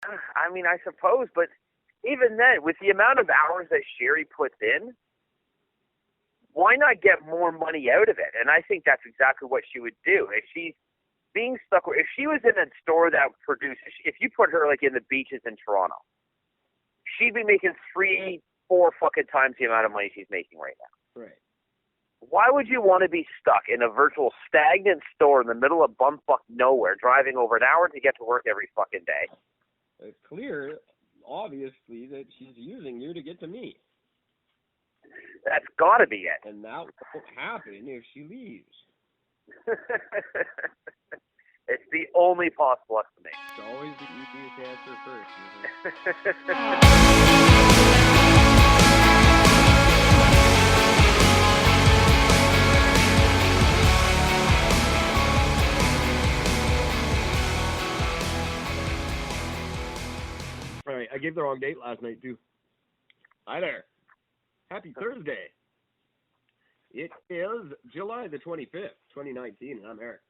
I mean, I suppose, but even then, with the amount of hours that Sherry puts in, why not get more money out of it? And I think that's exactly what she would do. If she's being stuck, if she was in a store that produces, if you put her like in the beaches in Toronto, she'd be making 3-4 fucking times the amount of money she's making right now. Right. Why would you want to be stuck in a virtual stagnant store in the middle of bumfuck nowhere, driving over an hour to get to work every fucking day? It's clear, obviously, that she's using you to get to me. That's got to be it. And that won't happen if she leaves. It's the only possible explanation. It's always the easiest answer first, isn't it? All right, I gave the wrong date last night, too. Hi there. Happy Thursday. It is July the 25th, 2019, and I'm Eric.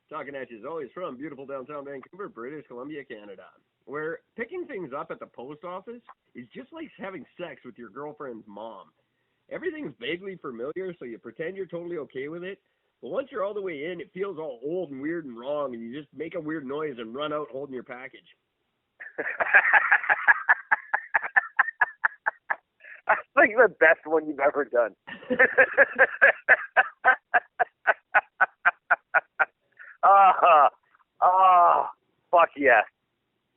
Talking at you as always from beautiful downtown Vancouver, British Columbia, Canada, where picking things up at the post office is just like having sex with your girlfriend's mom. Everything's vaguely familiar, so you pretend you're totally okay with it, but once you're all the way in, it feels all old and weird and wrong, and you just make a weird noise and run out holding your package. That's like the best one you've ever done. Fuck yes.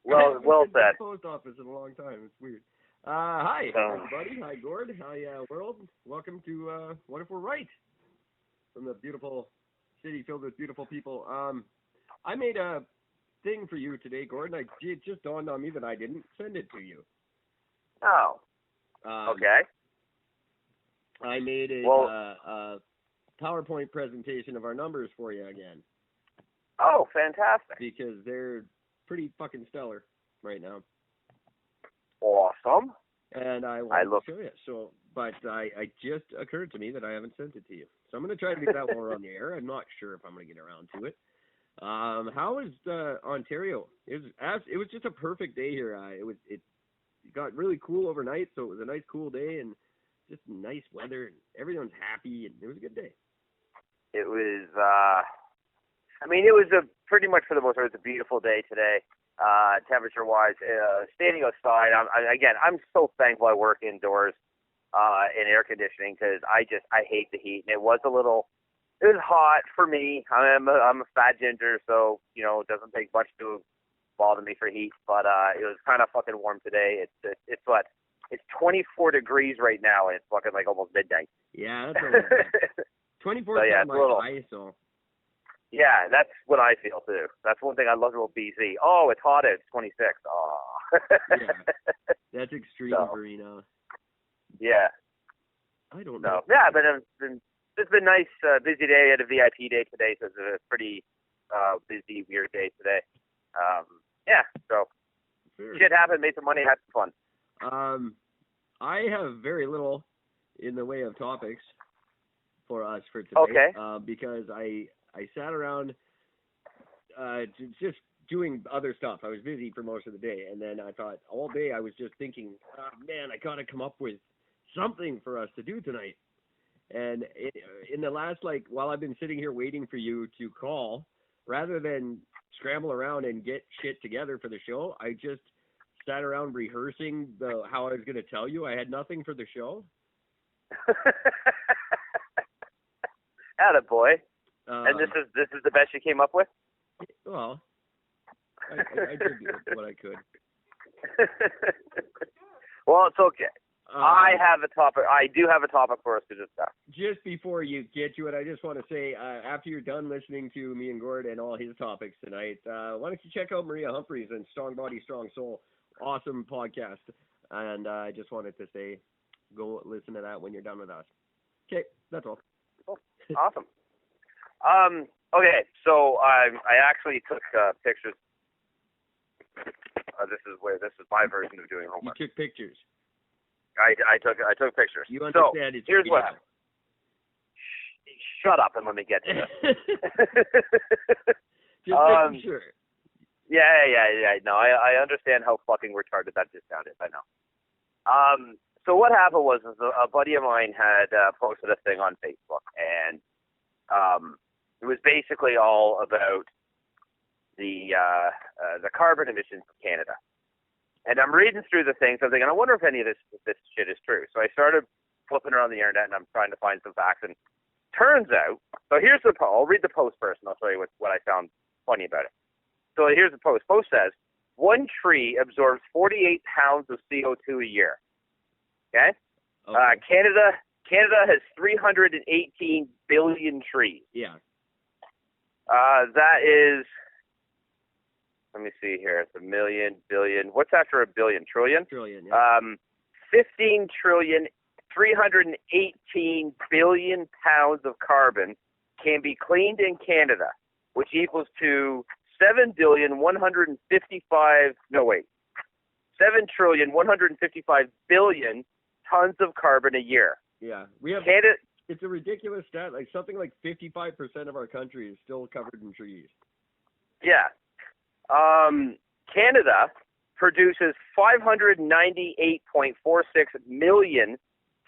Well said. Post office in a long time. It's weird. Hi, everybody. Hi, Gord. Hi, world. Welcome to What If We're Right? From the beautiful city filled with beautiful people. I made a thing for you today, Gord, and it just dawned on me that I didn't send it to you. Oh. Okay. I made a PowerPoint presentation of our numbers for you again. Oh, fantastic. Because they're pretty fucking stellar right now. Awesome. And I want to show you. So, but I just occurred to me that I haven't sent it to you. So I'm going to try to do that while we're on the air. I'm not sure if I'm going to get around to it. How is Ontario? It was just a perfect day here. It got really cool overnight, so it was a nice cool day and just nice weather, and everyone's happy, and it was a good day. It was, it was pretty much for the most part, it was a beautiful day today, temperature-wise. Standing outside, I'm so thankful I work indoors in air conditioning because I hate the heat, and it was hot for me. I'm a fat ginger, so, it doesn't take much to bother me for heat, but it was kind of fucking warm today. It's 24 degrees right now, and it's fucking like almost midnight. Yeah, that's 24 so, yeah, ISO. Yeah, that's what I feel too. That's one thing I love about BC. Oh, it's hot out. It's 26. Oh. Yeah, that's extreme for me now. Yeah. I don't know. Yeah, but it's been nice, busy day. I had a VIP day today, so it's a pretty busy, weird day today. Yeah, so shit happened, made some money, had some fun. I have very little in the way of topics for us for today. Okay. Because I sat around just doing other stuff. I was busy for most of the day, and then I thought all day I was just thinking, man, I got to come up with something for us to do tonight. And in the last, while I've been sitting here waiting for you to call, rather than scramble around and get shit together for the show, I just sat around rehearsing how I was going to tell you. I had nothing for the show. Attaboy. And this is the best you came up with? Well, I did what I could. Well, it's okay. I do have a topic for us to discuss. Just before you get to it, I just want to say, after you're done listening to me and Gord and all his topics tonight, why don't you check out Maria Humphreys and Strong Body, Strong Soul. Awesome podcast. And I just wanted to say, go listen to that when you're done with us. Okay, that's all. Awesome. Okay, so I actually took pictures. This is my version of doing homework. You took pictures. I took pictures. You understand it's here's what happened. Shut up and let me get to this. Just making sure. Yeah. No, I understand how fucking retarded that discount is. I know. So what happened was is a buddy of mine had posted a thing on Facebook, and it was basically all about the carbon emissions of Canada. And I'm reading through the things. I'm thinking, I wonder if any of this shit is true. So I started flipping around the internet, and I'm trying to find some facts. And turns out, so here's the post. I'll read the post first, and I'll show you what I found funny about it. So here's the post. Post says, one tree absorbs 48 pounds of CO2 a year. Okay? Canada has 318 billion trees. Yeah. That is, let me see here. It's a million, billion. What's after a billion? Trillion? Trillion, yeah. 15 trillion, 318 billion pounds of carbon can be cleaned in Canada, which equals to 7,155 billion tons of carbon a year. Yeah. We have Canada. It's a ridiculous stat. Like something like 55% of our country is still covered in trees. Yeah. Canada produces 598.46 million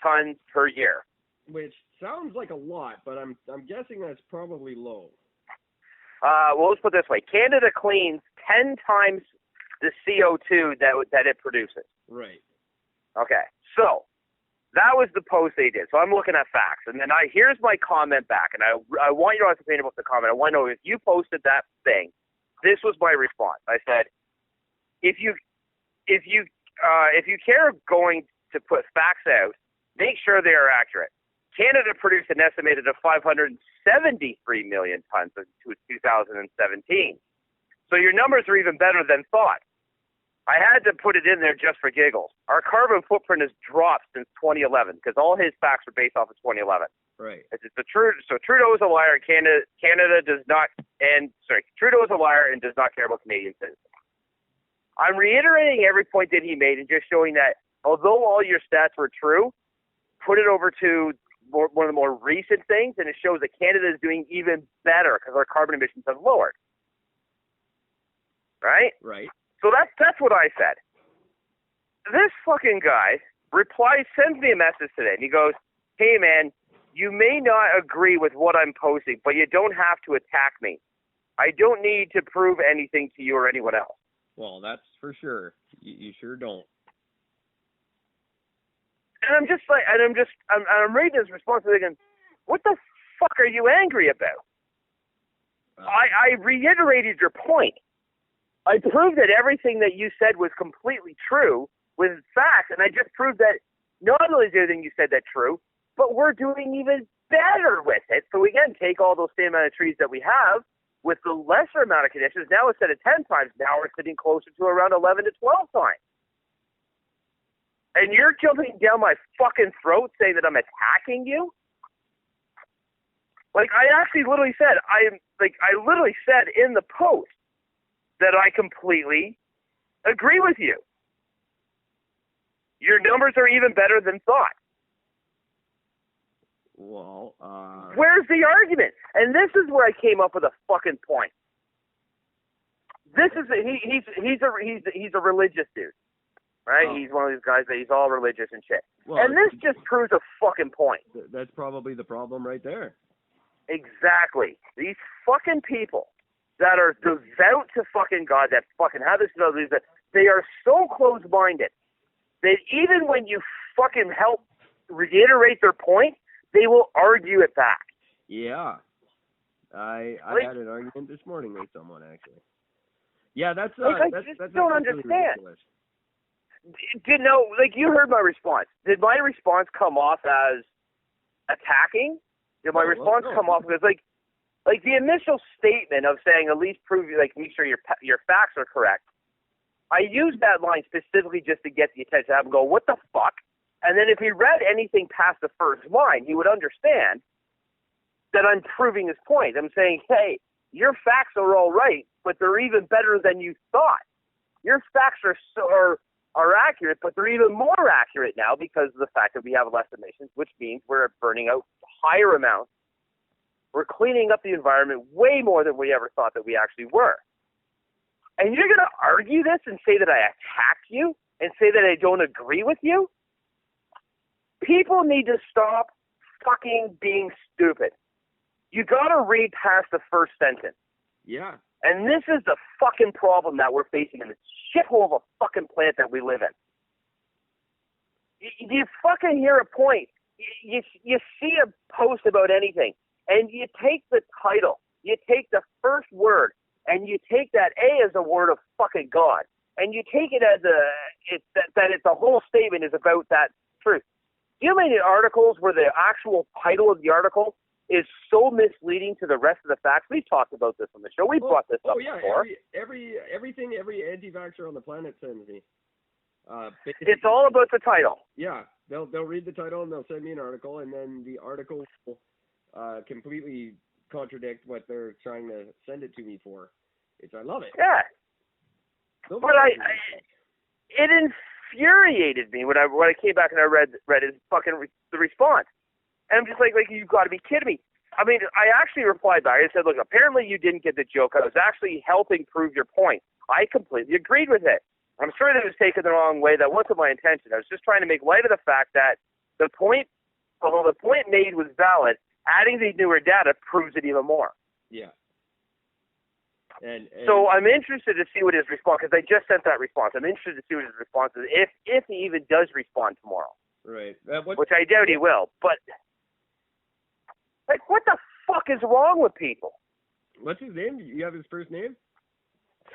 tons per year. Which sounds like a lot, but I'm guessing that's probably low. Well, let's put it this way. Canada cleans 10 times the CO2 that it produces. Right. Okay. So that was the post they did. So I'm looking at facts. And then here's my comment back. And I want you to understand about the comment. I want to know if you posted that thing. This was my response. I said, if you care of going to put facts out, make sure they are accurate. Canada produced an estimated of 573 million tons in 2017. So your numbers are even better than thought. I had to put it in there just for giggles. Our carbon footprint has dropped since 2011 because all his facts are based off of 2011. Right. So Trudeau is a liar. Canada does not, Trudeau is a liar and does not care about Canadian citizens. I'm reiterating every point that he made and just showing that although all your stats were true, put it over to one of the more recent things, and it shows that Canada is doing even better because our carbon emissions have lowered. Right? Right. So that's what I said. This fucking guy sends me a message today, and he goes, "Hey man, you may not agree with what I'm posting, but you don't have to attack me. I don't need to prove anything to you or anyone else." Well, that's for sure. You sure don't. And I'm reading his response and thinking, what the fuck are you angry about? I reiterated your point. I proved that everything that you said was completely true with facts, and I just proved that not only is everything you said that true, but we're doing even better with it. So again, take all those same amount of trees that we have with the lesser amount of conditions. Now instead of 10 times, now we're sitting closer to around 11 to 12 times. And you're jumping down my fucking throat saying that I'm attacking you? Like, I actually literally said, I literally said in the post that I completely agree with you. Your numbers are even better than thought. Well, where's the argument? And this is where I came up with a fucking point. This is he's a religious dude. Right? Oh. He's one of these guys that he's all religious and shit. Well, and this just proves a fucking point. That's probably the problem right there. Exactly. These fucking people that are devout to fucking God, that fucking have this, that they are so close-minded that even when you fucking help reiterate their point, they will argue it back. Yeah. I had an argument this morning with someone, actually. Yeah, that's I just don't really understand. ridiculous. You heard my response. Did my response come off as attacking? Did my response come off as like the initial statement of saying at least prove, make sure your facts are correct? I used that line specifically just to get the attention to have him go, what the fuck? And then if he read anything past the first line, he would understand that I'm proving his point. I'm saying, hey, your facts are all right, but they're even better than you thought. Your facts are accurate, but they're even more accurate now because of the fact that we have less emissions, which means we're burning out higher amounts. We're cleaning up the environment way more than we ever thought that we actually were. And you're going to argue this and say that I attacked you and say that I don't agree with you? People need to stop fucking being stupid. You got to read past the first sentence. Yeah. And this is the fucking problem that we're facing in this shithole of a fucking planet that we live in. You fucking hear a point. You see a post about anything, and you take the title, you take the first word, and you take that A as a word of fucking God, and you take it as that the whole statement is about that truth. Do you know how many articles where the actual title of the article is so misleading to the rest of the facts? We've talked about this on the show. We've brought this up before. Every anti-vaxxer on the planet sends me. It's all about the title. Yeah, they'll read the title and they'll send me an article, and then the article will completely contradict what they're trying to send it to me for. I love it. Yeah. But it infuriated me when I came back and I read his fucking the response, and I'm just like you've got to be kidding me. I mean, I actually replied back. I said, look, apparently you didn't get the joke. I was actually helping prove your point. I completely agreed with it. I'm sure that it was taken the wrong way. That wasn't my intention. I was just trying to make light of the fact that the point, although the point made was valid, adding the newer data proves it even more. Yeah. And so I'm interested to see what his response, because I just sent that response. I'm interested to see what his response is, if he even does respond tomorrow. Right. Which I doubt he will. But, what the fuck is wrong with people? What's his name? You have his first name?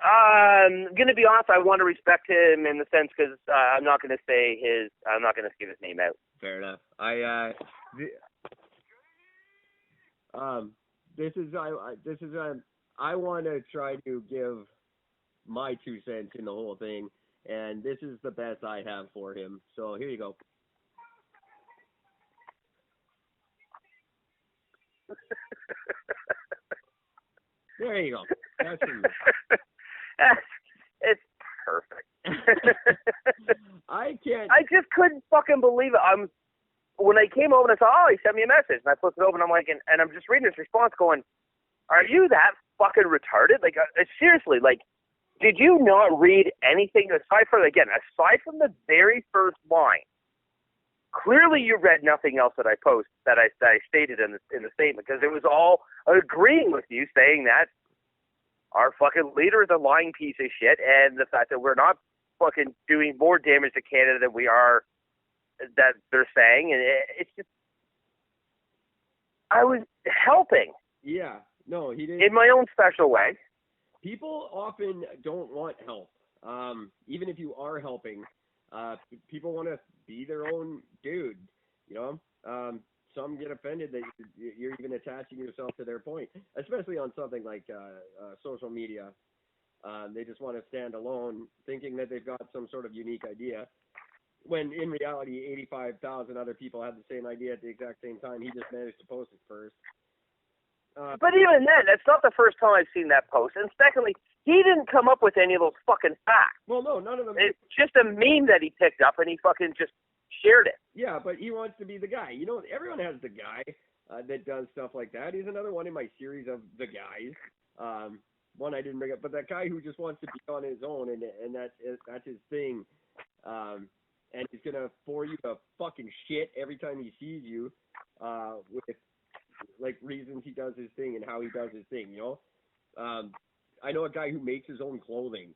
I'm gonna be honest. I want to respect him in the sense because I'm not gonna say his. I'm not gonna give his name out. Fair enough. I want to try to give my 2 cents in the whole thing, and this is the best I have for him. So here you go. There you go. That's it's perfect. I just couldn't fucking believe it. When I came over and I saw, he sent me a message, and I flipped it over, and I'm like, and I'm just reading his response, going, "Are you that fucking retarded? Seriously, did you not read anything aside from the very first line? Clearly, you read nothing else that I stated in the statement, because it was all agreeing with you, saying that our fucking leader is a lying piece of shit, and the fact that we're not fucking doing more damage to Canada than we are, that they're saying, and it's just, I was helping. Yeah, no, he didn't. In my own special way. People often don't want help. Even if you are helping, people want to be their own dude, you know? Some get offended that you're even attaching yourself to their point, especially on something like social media. They just want to stand alone, thinking that they've got some sort of unique idea, when in reality, 85,000 other people had the same idea at the exact same time. He just managed to post it first. But even then, that's not the first time I've seen that post. And secondly, he didn't come up with any of those fucking facts. Well, no, none of them. It's just a meme that he picked up, and he fucking just shared it. Yeah, but he wants to be the guy. You know, everyone has the guy that does stuff like that. He's another one in my series of the guys. One I didn't bring up, but that guy who just wants to be on his own, and that's his thing. And he's gonna bore you to fucking shit every time he sees you, with reasons he does his thing and how he does his thing. You know, I know a guy who makes his own clothing.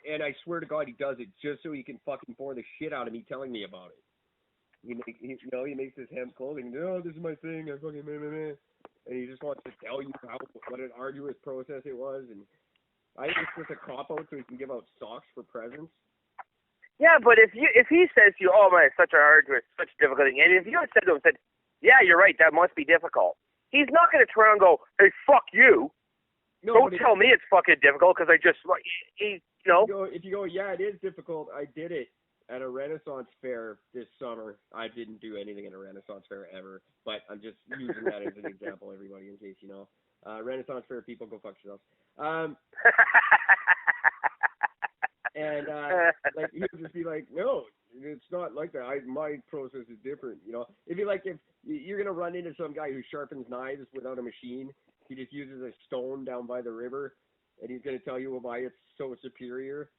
And I swear to God, he does it just so he can fucking bore the shit out of me telling me about it. He makes this hemp clothing. Oh, this is my thing. I fucking and he just wants to tell you what an arduous process it was. And I think it's just a cop out so he can give out socks for presents. Yeah, but if he says to you, "Oh man, it's such a difficult thing," and if you had said to him, "Yeah, you're right, that must be difficult," he's not going to turn around and go, "Hey, fuck you." No, don't tell me it's fucking difficult because I just, If you go, yeah, it is difficult. I did it at a Renaissance fair this summer. I didn't do anything at a Renaissance fair ever, but I'm just using that as an example, everybody, in case you know. Renaissance fair people, go fuck yourselves. And he would just be like, no, it's not like that. My process is different, you know. It'd be like if you're gonna run into some guy who sharpens knives without a machine. He just uses a stone down by the river, and he's going to tell you why it's so superior